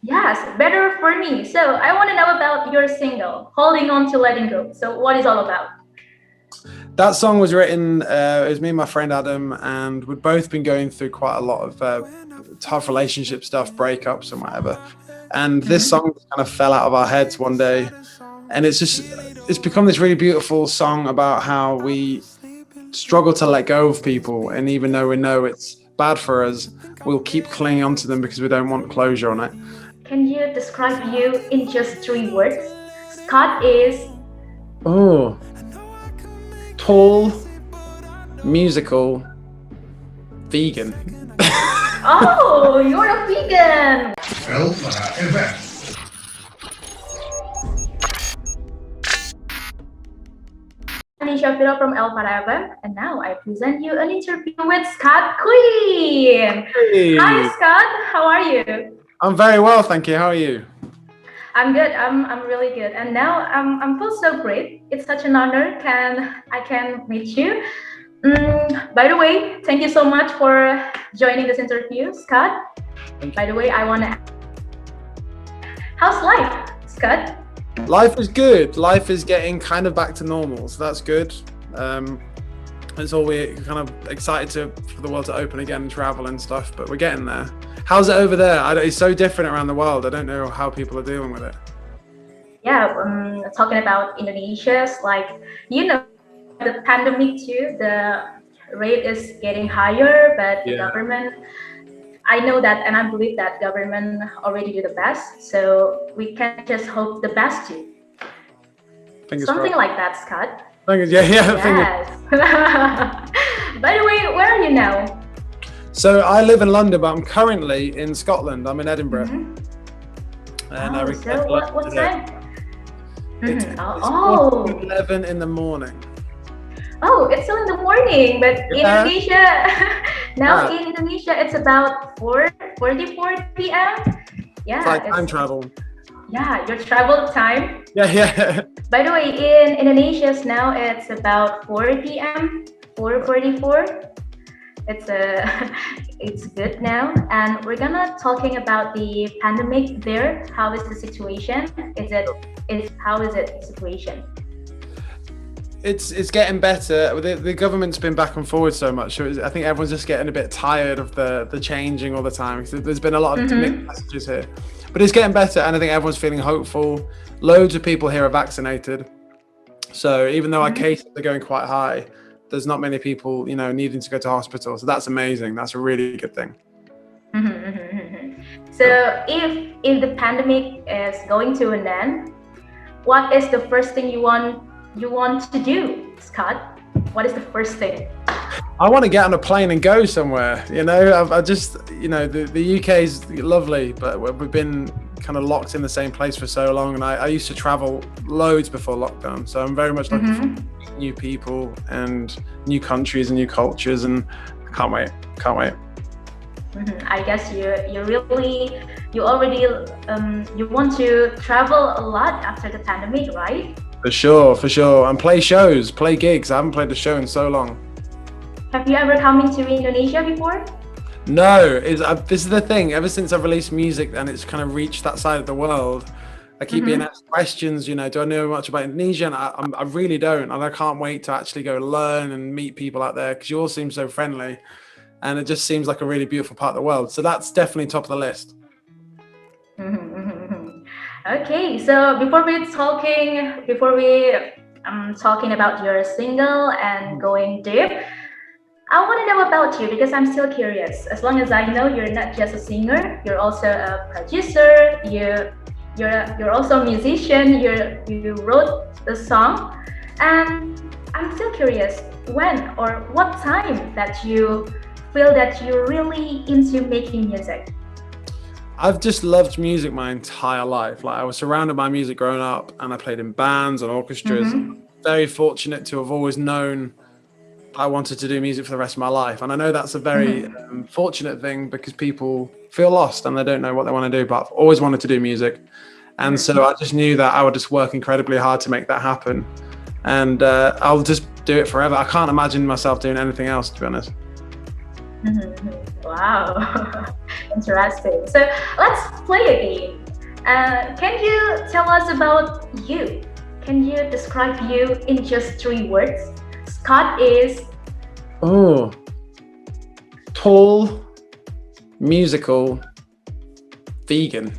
Yes, better for me. So I want to know about your single, Holding On to Letting Go. So what is all about? That song was written, it was me and my friend Adam, and we'd both been going through quite a lot of tough relationship stuff, breakups and whatever. And this Mm-hmm. song kind of fell out of our heads one day. And it's become this really beautiful song about how we struggle to let go of people. And even though we know it's bad for us, we'll keep clinging onto them because we don't want closure on it. Can you describe you in just three words? Scott is. Oh, tall, musical, vegan. Oh, you're a vegan. Elfara. Nisa Fira from Elfara Radio, and now I present you an interview with Scott Quinn. Hi, Hey, Scott. How are you? I'm very well, thank you. How are you? I'm good. I'm really good. And now I'm feel so great. It's such an honor I can meet you. By the way, thank you so much for joining this interview, Scott. Thank By you. the way, I wanna. How's life, Scott? Life is good. Life is getting kind of back to normal, so that's good. It's all we're kind of excited for the world to open again and travel and stuff, but we're getting there. How's it over there? It's so different around the world. I don't know how people are dealing with it. Yeah, talking about Indonesia's like the pandemic too. The rate is getting higher, but the Yeah, government. I know that, and I believe that government already do the best. So we can just hope the best too. fingers Something crossed. like that, Scott. Yeah. Fingers. Yes. By the way, where are you now? So I live in London, but I'm currently in Scotland. I'm in Edinburgh, Hmm. and I Oh, returned so to London what today. time? It's Hmm. it's Oh, 11 in the morning. oh, it's still in the morning, but in Yeah. Indonesia, now Ah, in Indonesia, it's about 4:44 p.m. it's Yeah, like time travel. your travel time. Yeah. By the way, in Indonesia's now it's about 4 p.m. 4:44. It's it's good now, and we're gonna talking about the pandemic there. How is the situation? Is how is it situation? It's getting better. The government's been back and forward so much, so I think everyone's just getting a bit tired of the changing all the time. 'Cause there's been a lot of mixed Mm-hmm. messages here, but it's getting better, and I think everyone's feeling hopeful. Loads of people here are vaccinated, so even though our cases are going quite high, there's not many people, needing to go to hospital. So that's amazing. That's a really good thing. Mm-hmm. So if the pandemic is going to an end, what is the first thing you want to do, Scott? What is the first thing? I want to get on a plane and go somewhere. I just, the UK is lovely, but we've been kind of locked in the same place for so long. And I used to travel loads before lockdown. So I'm very much looking for new people and new countries and new cultures. And I can't wait. Can't wait. I guess you already you want to travel a lot after the pandemic, right? For sure, for sure. And play shows, play gigs. I haven't played a show in so long. Have you ever come into Indonesia before? No, this is the thing. Ever since I've released music and it's kind of reached that side of the world, I keep being asked questions. Do I know much about Indonesia? And I really don't. And I can't wait to actually go learn and meet people out there because you all seem so friendly, and it just seems like a really beautiful part of the world. So that's definitely top of the list. Okay, so before we talking about your single and going deep, I want to know about you because I'm still curious. As long as I know you're not just a singer, you're also a producer. You're also a musician. You wrote the song, and I'm still curious when or what time that you feel that you're really into making music. I've just loved music my entire life. Like I was surrounded by music growing up, and I played in bands and orchestras. Very fortunate to have always known I wanted to do music for the rest of my life. And I know that's a very fortunate thing because people feel lost and they don't know what they want to do, but I've always wanted to do music. And so I just knew that I would just work incredibly hard to make that happen. And I'll just do it forever. I can't imagine myself doing anything else, to be honest. Wow, interesting. So let's play a game. Can you tell us about you? Can you describe you in just 3 words? Scott is tall, musical, vegan.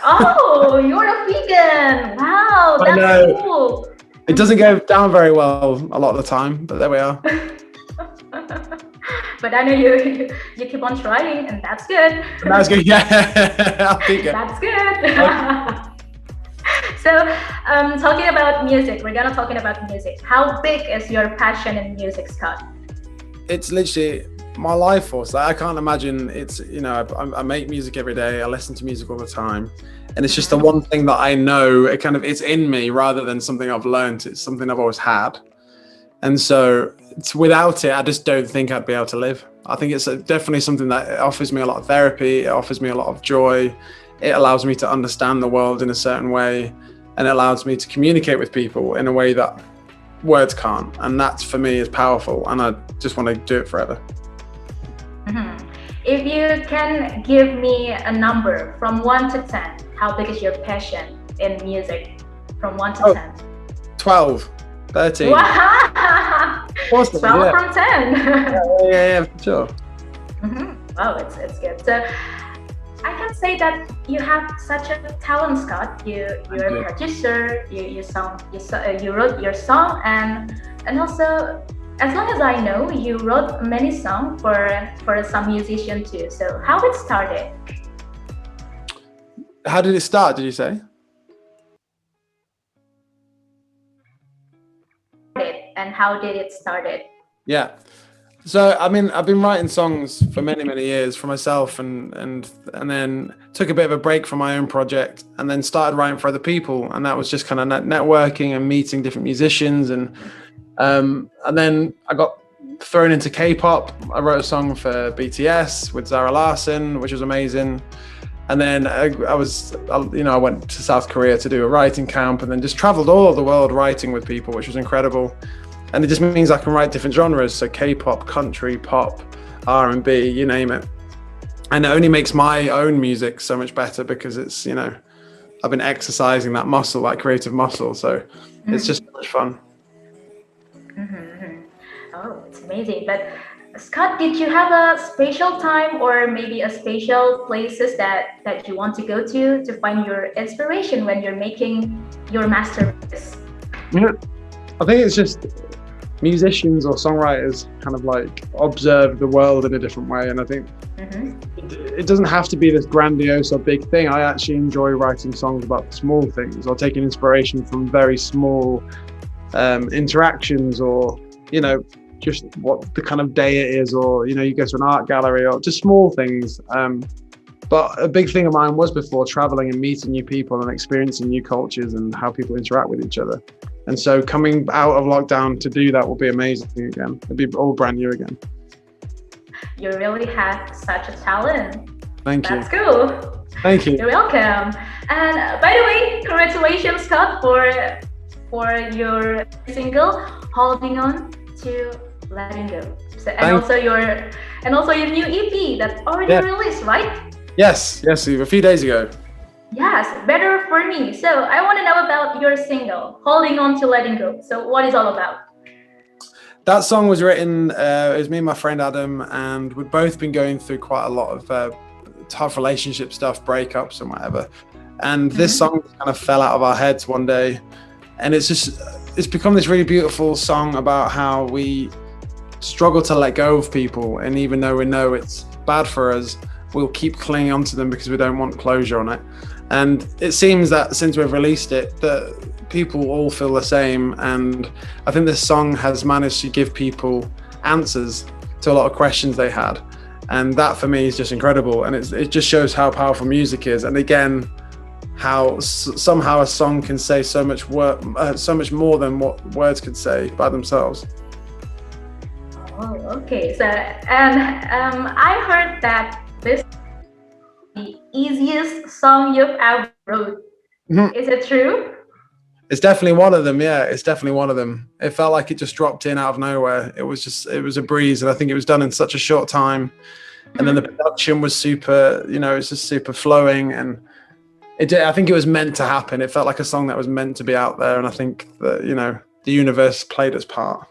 Oh, you're a vegan. Wow, I that's know. cool. It doesn't go down very well a lot of the time, but there we are. But I know you keep on trying, and that's good. That's good. Yeah, I think That's good. So, talking about music, we're gonna talking about music. How big is your passion in music, Scott? it's literally my life force. Like, I can't imagine. It's, you know, I make music every day. I listen to music all the time, and it's just the one thing that I know. It's in me rather than something I've learned. It's something I've always had, and so without it, I just don't think I'd be able to live. I think it's definitely something that offers me a lot of therapy. It offers me a lot of joy. It allows me to understand the world in a certain way, and it allows me to communicate with people in a way that words can't. And that for me is powerful, and I just want to do it forever. If you can give me a number from 1 to 10, how big is your passion in music? From 1 to 10. 12, 13. Wow! Awesome, 12 yeah. from 10. Yeah, for sure. Wow, it's good. So I can say that you have such a talent, Scott. You're a producer. You wrote your song, and also, as long as I know, you wrote many songs for some musician too. So how it started? How did it start, did you say? And how did it started? Yeah. So, I mean, I've been writing songs for many, many years for myself, and then took a bit of a break from my own project, and then started writing for other people. And that was just kind of networking and meeting different musicians. And then I got thrown into K-pop. I wrote a song for BTS with Zara Larsson, which was amazing. And then I went to South Korea to do a writing camp, and then just traveled all over the world writing with people, which was incredible. And it just means I can write different genres, so K-pop, country, pop, R&B, you name it. And it only makes my own music so much better because it's, you know, I've been exercising that muscle, that creative muscle. So it's just so much fun. Oh, it's amazing. But Scott, did you have a special time or maybe a special places that you want to go to find your inspiration when you're making your masterpiece? I think it's just musicians or songwriters kind of like observe the world in a different way, and I think it doesn't have to be this grandiose or big thing. I actually enjoy writing songs about small things, or taking inspiration from very small interactions, or, you know, just what the kind of day it is, or, you know, you go to an art gallery, or just small things. But a big thing of mine was before traveling and meeting new people and experiencing new cultures and how people interact with each other. And so coming out of lockdown to do that will be amazing again. It'll be all brand new again. You really have such a talent. Thank you. That's cool. Thank you. You're welcome. And by the way, congratulations, Scott, for your single, Holding On to Letting Go. So, and also your new EP that already released, right? Yes, a few days ago. Yes, Better For Me. So I want to know about your single, Holding On to Letting Go. So what is all about? That song was written, it was me and my friend Adam, and we'd both been going through quite a lot of tough relationship stuff, breakups and whatever. And this song kind of fell out of our heads one day. And it's become this really beautiful song about how we struggle to let go of people. And even though we know it's bad for us, we'll keep clinging onto them because we don't want closure on it. And it seems that since we've released it, that people all feel the same. And I think this song has managed to give people answers to a lot of questions they had. And that for me is just incredible. And it just shows how powerful music is. And again, how somehow a song can say so much more than what words could say by themselves. Oh, okay. So, and I heard that this is the easiest song you've ever wrote. Is it true? It's definitely one of them. Yeah, it's definitely one of them. It felt like it just dropped in out of nowhere. It was a breeze, and I think it was done in such a short time. And then the production was super, it's just super flowing, and I think it was meant to happen. It felt like a song that was meant to be out there, and I think that the universe played its part.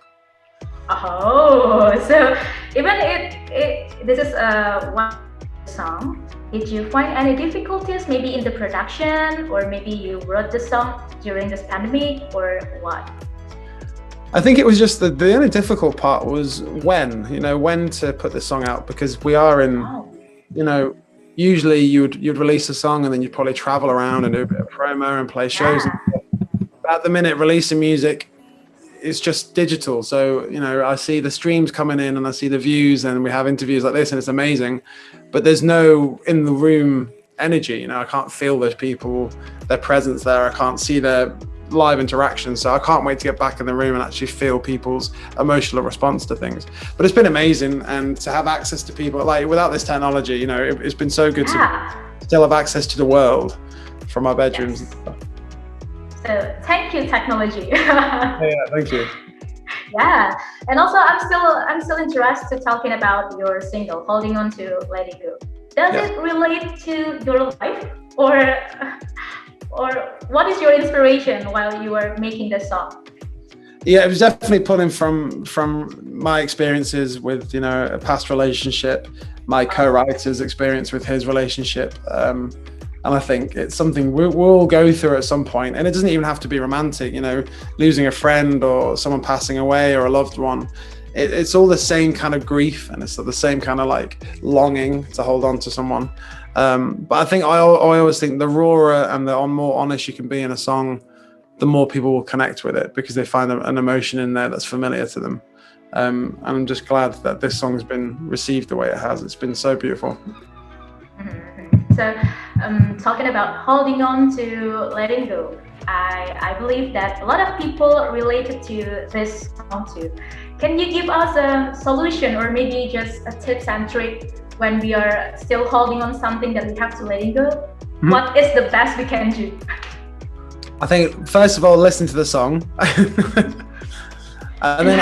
Oh, so even this is one song. Did you find any difficulties maybe in the production, or maybe you wrote the song during this pandemic, or what? I think it was just the only difficult part was when to put the song out, because we are in, usually you'd release a song and then you'd probably travel around and do a bit of promo and play shows. At the minute, releasing music, it's just digital. So, I see the streams coming in and I see the views, and we have interviews like this, and it's amazing, but there's no in the room energy. I can't feel those people, their presence there. I can't see their live interaction. So I can't wait to get back in the room and actually feel people's emotional response to things. But it's been amazing, and to have access to people, like, without this technology, it's been so good to still have access to the world from our bedrooms and stuff. So thank you, technology. Yeah, thank you. Yeah, and also I'm still interested talking about your single, Holding On to Let It Go. Does it relate to your life, or what is your inspiration while you were making the song? Yeah, it was definitely pulling from my experiences with a past relationship, my co-writer's experience with his relationship. And I think it's something we'll all go through at some point, and it doesn't even have to be romantic, losing a friend or someone passing away or a loved one. It's all the same kind of grief, and it's the same kind of like longing to hold on to someone. But I think I always think the rawer and the more honest you can be in a song, the more people will connect with it, because they find an emotion in there that's familiar to them. And I'm just glad that this song has been received the way it has. It's been so beautiful. So, talking about holding on to letting go, I believe that a lot of people related to this song too. Can you give us a solution, or maybe just a tips and trick when we are still holding on something that we have to letting go? Mm-hmm. What is the best we can do? I think, first of all, listen to the song. And then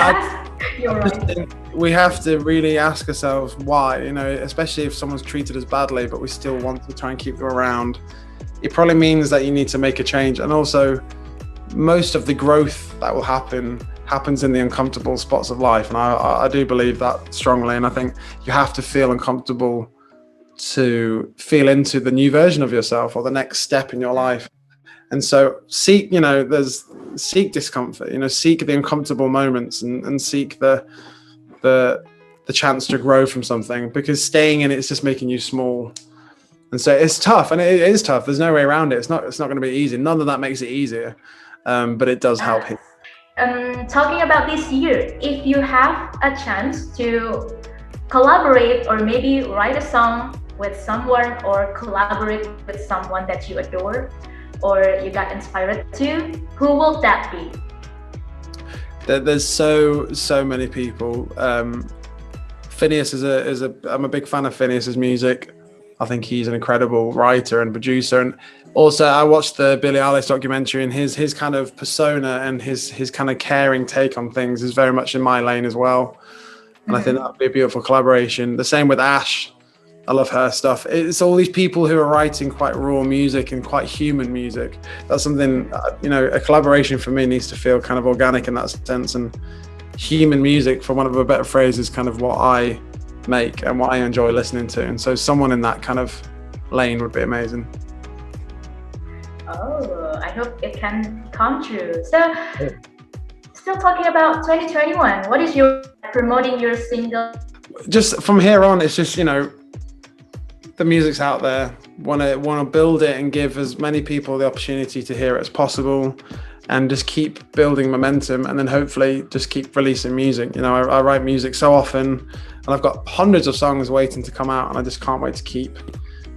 you're right. We have to really ask ourselves why, especially if someone's treated us badly, but we still want to try and keep them around. It probably means that you need to make a change. And also, most of the growth that will happens in the uncomfortable spots of life. And I do believe that strongly. And I think you have to feel uncomfortable to feel into the new version of yourself or the next step in your life. And so seek discomfort, seek the uncomfortable moments, and seek the chance to grow from something, because staying in it's just making you small. And so it's tough, and it is tough. There's no way around it. It's not going to be easy. None of that makes it easier, but it does help. Talking about this year, if you have a chance to collaborate or maybe write a song with someone, or collaborate with someone that you adore or you got inspired to, who will that be? There's so many people. Phineas I'm a big fan of Phineas's music. I think he's an incredible writer and producer. And also I watched the Billie Eilish documentary, and his kind of persona and his kind of caring take on things is very much in my lane as well. And I think that would be a beautiful collaboration. The same with Ash. I love her stuff. It's all these people who are writing quite raw music and quite human music. That's something, a collaboration for me needs to feel kind of organic in that sense. And human music, for one of a better phrase, is kind of what I make and what I enjoy listening to. And so someone in that kind of lane would be amazing. Oh, I hope it can come true. So, still talking about 2021, what is your promoting your single? Just from here on, it's just, the music's out there. Want to build it and give as many people the opportunity to hear it as possible, and just keep building momentum, and then hopefully just keep releasing music. I write music so often, and I've got hundreds of songs waiting to come out, and I just can't wait to keep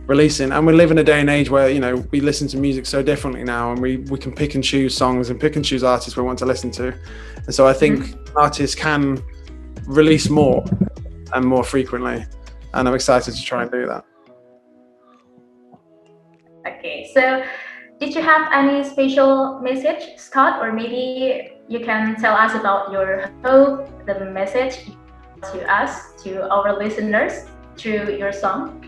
releasing. And we live in a day and age where we listen to music so differently now, and we can pick and choose songs and pick and choose artists we want to listen to. And so I think artists can release more and more frequently, and I'm excited to try and do that. Okay, so did you have any special message, Scott, or maybe you can tell us about your hope, the message to us, to our listeners? through your song?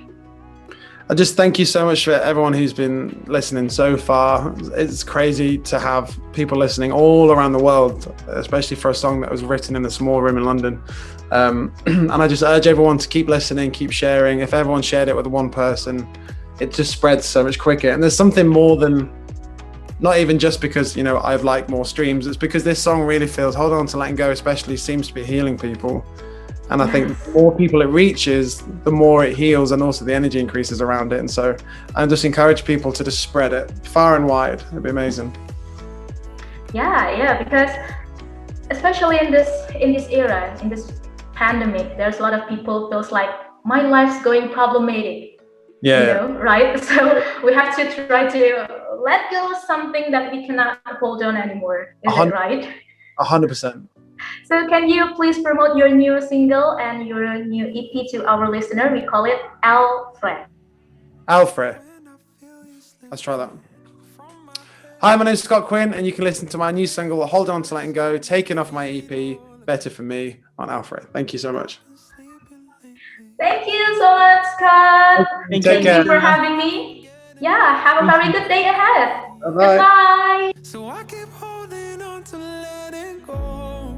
I just thank you so much for everyone who's been listening so far. It's crazy to have people listening all around the world, especially for a song that was written in a small room in London. And I just urge everyone to keep listening, keep sharing. If everyone shared it with one person, it just spreads so much quicker. And there's something more than, not even just because, I've liked more streams, it's because this song really feels, Hold On to Letting Go especially, seems to be healing people. And I think the more people it reaches, the more it heals, and also the energy increases around it. And so I just encourage people to just spread it far and wide. It'd be amazing. Yeah, because especially in this era, in this pandemic, there's a lot of people feels like my life's going problematic. Right? So we have to try to let go of something that we cannot hold on anymore. Is it right? 100%. So can you please promote your new single and your new EP to our listener? We call it Elfriend. Elfriend. Let's try that. Hi, my name is Scott Quinn, and you can listen to my new single, Hold On to Letting Go, taken off my EP, Better For Me, on Elfriend. Thank you so much. Thank you so much, Scott. Thank you for having me. Yeah, have a very good day ahead. Bye-bye. Goodbye. So I keep holding on to letting go.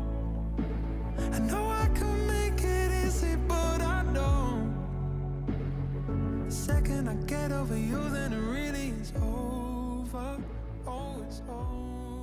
I know I can make it easy, but I don't. The second I get over you, then it really is over. Oh, it's over.